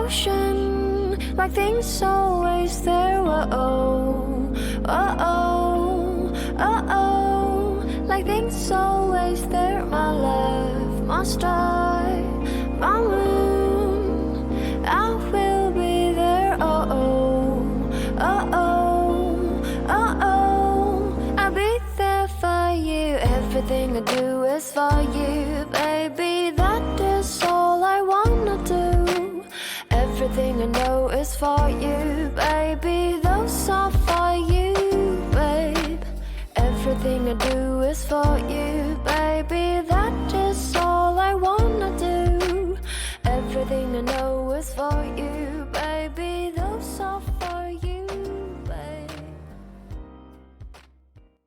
ocean, like things always there. Oh, oh, oh, oh, oh, like things always there. My love, my star, my moon, I will be there. Oh, oh, oh, oh, oh, oh, I'll be there for you. Everything I do is for you, baby. That is all I wanna do. Everything I know is for you, baby. Those are for you, babe. Everything I do is for you.